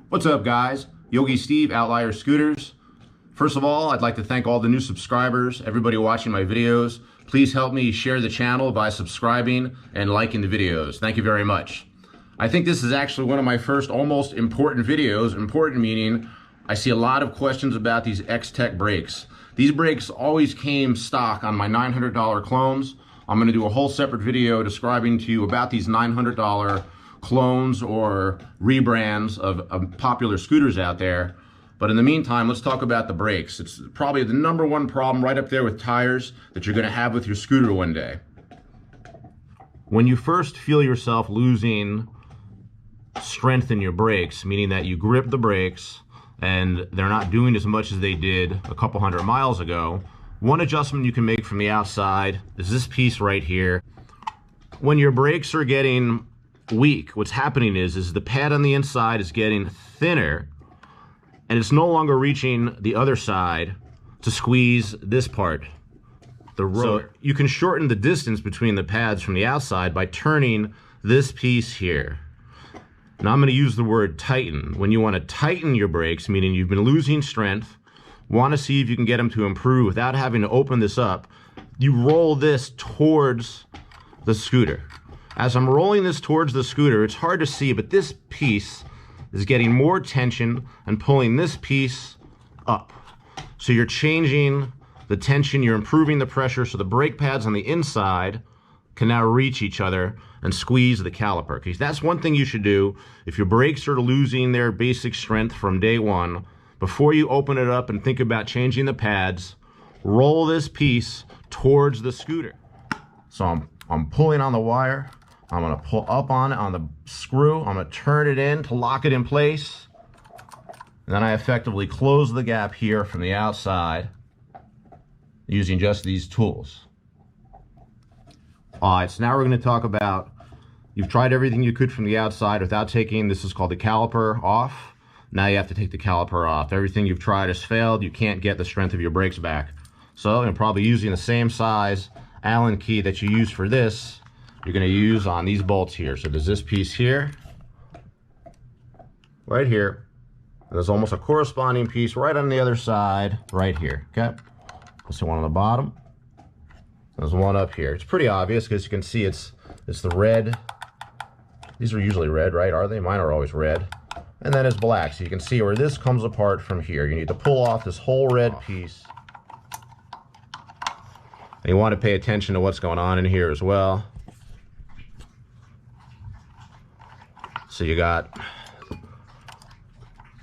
What's up, guys? Yogi Steve, Outlier Scooters. First of all, I'd like to thank all the new subscribers, everybody watching my videos. Please help me share the channel by subscribing and liking the videos. Thank you very much. I think this is actually one of my first almost important videos. Important meaning I see a lot of questions about these Xtech brakes. These brakes always came stock on my $900 clones. I'm going to do a whole separate video describing to you about these $900 clones or rebrands of popular scooters out there. But in the meantime, let's talk about the brakes. It's probably the #1 problem right up there with tires that you're going to have with your scooter one day. When you first feel yourself losing strength in your brakes, meaning that you grip the brakes and they're not doing as much as they did a couple hundred miles ago, one adjustment you can make from the outside is this piece right here. When your brakes are getting weak, what's happening is the pad on the inside is getting thinner and it's no longer reaching the other side to squeeze this part, the rotor. So you can shorten the distance between the pads from the outside by turning this piece here. Now I'm going to use the word tighten. When you want to tighten your brakes, meaning you've been losing strength, want to see if you can get them to improve without having to open this up, you roll this towards the scooter. As I'm rolling this towards the scooter, it's hard to see, but this piece is getting more tension and pulling this piece up. So you're changing the tension, you're improving the pressure, so the brake pads on the inside can now reach each other and squeeze the caliper. Because that's one thing you should do if your brakes are losing their basic strength from day one. Before you open it up and think about changing the pads, roll this piece towards the scooter. So I'm pulling on the wire. I'm going to pull up on it on the screw. I'm going to turn it in to lock it in place. And then I effectively close the gap here from the outside using just these tools. All right, so now we're going to talk about, you've tried everything you could from the outside without taking, this is called the caliper, off. Now you have to take the caliper off. Everything you've tried has failed. You can't get the strength of your brakes back. So I'm probably using the same size Allen key that you use for this, you're going to use on these bolts here. So there's this piece here, right here. And there's almost a corresponding piece right on the other side, right here. Okay, there's one on the bottom. There's one up here. It's pretty obvious because you can see it's the red. These are usually red, right? Are they? Mine are always red. And then it's black, so you can see where this comes apart from here. You need to pull off this whole red piece. And you want to pay attention to what's going on in here as well. So you got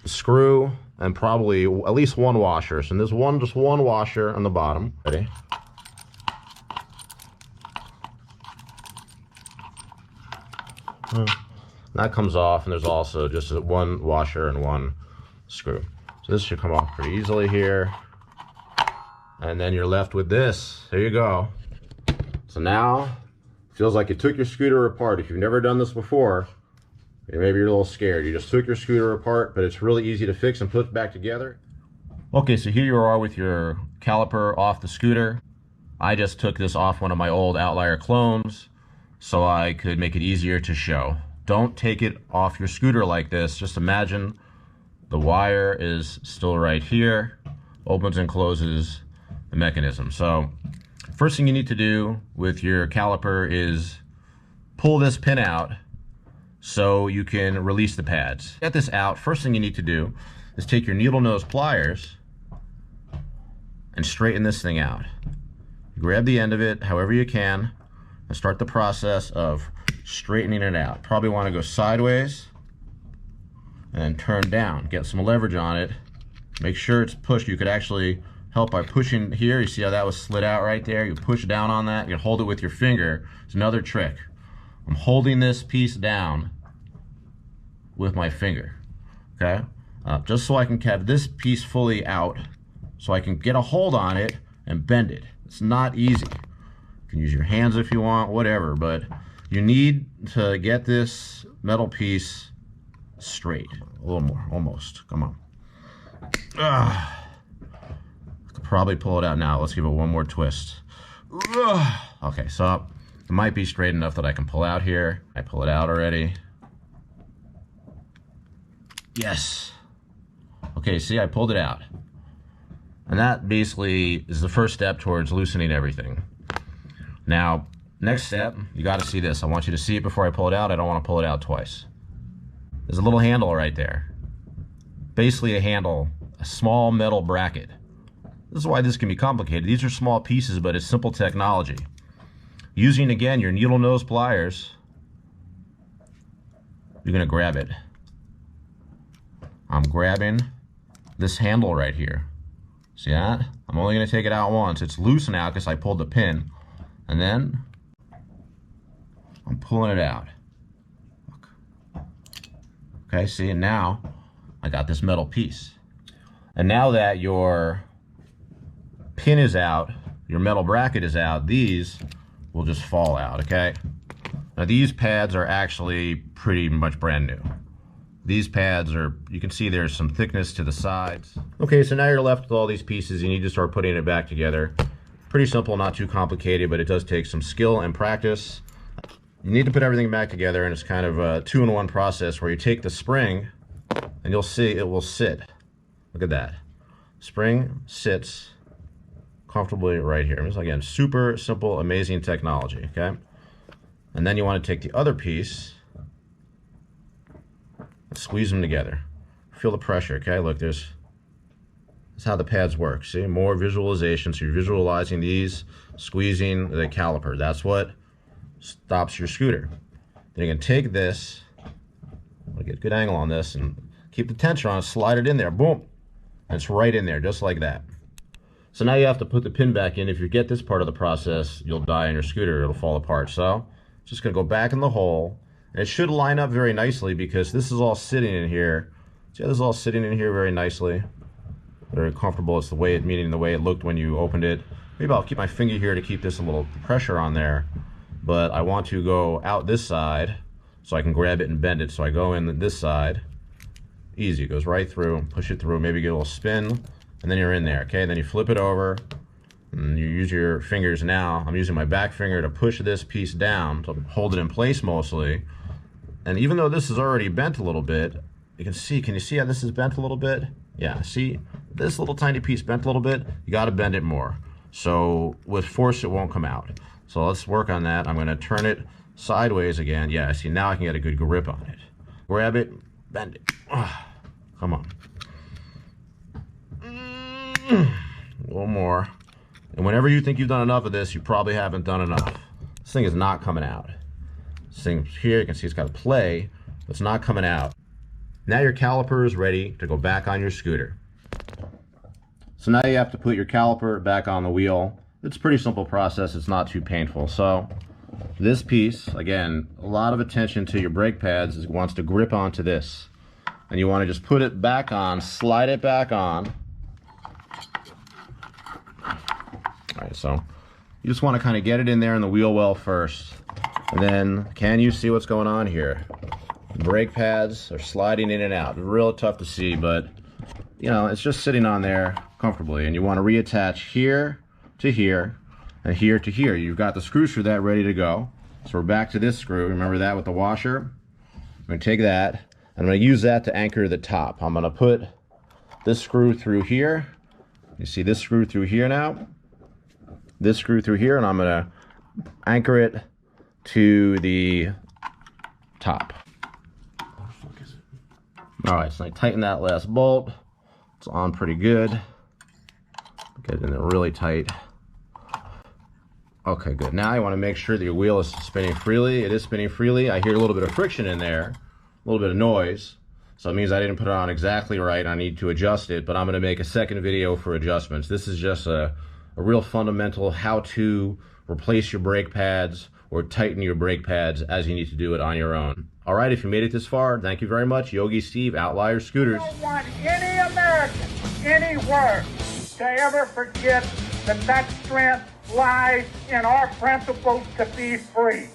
a screw and probably at least one washer. So there's just one washer on the bottom. Ready? That comes off, and there's also just one washer and one screw. So this should come off pretty easily here. And then you're left with this. There you go. So now, feels like you took your scooter apart. If you've never done this before, maybe you're a little scared. You just took your scooter apart, but it's really easy to fix and put back together. Okay, so here you are with your caliper off the scooter. I just took this off one of my old Outlier clones so I could make it easier to show. Don't take it off your scooter like this. Just imagine the wire is still right here, opens and closes the mechanism. So first thing you need to do with your caliper is pull this pin out so you can release the pads. Get this out. First thing you need to do is take your needle nose pliers and straighten this thing out. Grab the end of it however you can and start the process of straightening it out. Probably want to go sideways and turn down. Get some leverage on it. Make sure it's pushed. You could actually help by pushing here. You see how that was slid out right there? You push down on that. You can hold it with your finger. It's another trick. I'm holding this piece down with my finger, okay? Just so I can have this piece fully out so I can get a hold on it and bend it. It's not easy. You can use your hands if you want, whatever, but you need to get this metal piece straight. A little more, almost. Come on. I could probably pull it out now. Let's give it one more twist. Okay, so it might be straight enough that I can pull out here. I pull it out already. Yes. Okay, see, I pulled it out. And that basically is the first step towards loosening everything. Now, next step, you got to see this. I want you to see it before I pull it out. I don't want to pull it out twice. There's a little handle right there. Basically a handle, a small metal bracket. This is why this can be complicated. These are small pieces, but it's simple technology. Using, again, your needle nose pliers, you're going to grab it. I'm grabbing this handle right here. See that? I'm only going to take it out once. It's loose now because I pulled the pin. And then I'm pulling it out. Look. Okay, see, and now I got this metal piece. And now that your pin is out, your metal bracket is out, these will just fall out, okay? Now these pads are actually pretty much brand new. These pads are, you can see there's some thickness to the sides. Okay, so now you're left with all these pieces. You need to start putting it back together. Pretty simple, not too complicated, but it does take some skill and practice. You need to put everything back together, and it's kind of a two-in-one process where you take the spring, and you'll see it will sit. Look at that. Spring sits comfortably right here. This, again, super simple, amazing technology, okay? And then you want to take the other piece, squeeze them together. Feel the pressure, okay? Look, this is how the pads work. See, more visualization. So you're visualizing these, squeezing the caliper. That's what stops your scooter. Then you can take this, I'm gonna get a good angle on this, and keep the tension on it, slide it in there, boom. And it's right in there, just like that. So now you have to put the pin back in. If you get this part of the process, you'll die on your scooter, it'll fall apart. So, just gonna go back in the hole. And it should line up very nicely because this is all sitting in here. See how this is all sitting in here very nicely? Very comfortable. It's the way it, meaning the way it looked when you opened it. Maybe I'll keep my finger here to keep this a little pressure on there. But I want to go out this side so I can grab it and bend it. So I go in this side. Easy, it goes right through, push it through, maybe get a little spin, and then you're in there, okay? Then you flip it over, and you use your fingers now. I'm using my back finger to push this piece down to hold it in place mostly. And even though this is already bent a little bit, you can you see how this is bent a little bit? Yeah, see, this little tiny piece bent a little bit, you gotta bend it more. So with force, it won't come out. So let's work on that. I'm gonna turn it sideways again. Yeah, see, now I can get a good grip on it. Grab it, bend it. Come on. A little more. And whenever you think you've done enough of this, you probably haven't done enough. This thing is not coming out. This thing here, you can see it's got a play, but it's not coming out. Now your caliper is ready to go back on your scooter. So now you have to put your caliper back on the wheel. It's a pretty simple process, it's not too painful. So this piece, again, a lot of attention to your brake pads. It wants to grip onto this. And you want to just put it back on, slide it back on. All right, so you just want to kind of get it in there in the wheel well first. And then, can you see what's going on here? The brake pads are sliding in and out. Real tough to see, but you know, it's just sitting on there comfortably. And you want to reattach here to here and here to here. You've got the screws for that ready to go. So we're back to this screw. Remember that with the washer? I'm going to take that. I'm going to use that to anchor the top. I'm going to put this screw through here. You see this screw through here now? This screw through here, and I'm going to anchor it to the top. All right, so I tighten that last bolt. It's on pretty good. Get it in there really tight. Okay, good. Now you want to make sure that your wheel is spinning freely. It is spinning freely. I hear a little bit of friction in there, a little bit of noise. So it means I didn't put it on exactly right. I need to adjust it, but I'm going to make a second video for adjustments. This is just a real fundamental how to replace your brake pads or tighten your brake pads as you need to do it on your own. All right, if you made it this far, thank you very much. Yogi Steve, Outlier Scooters. I don't want any American anywhere to ever forget that strength lies in our principles to be free.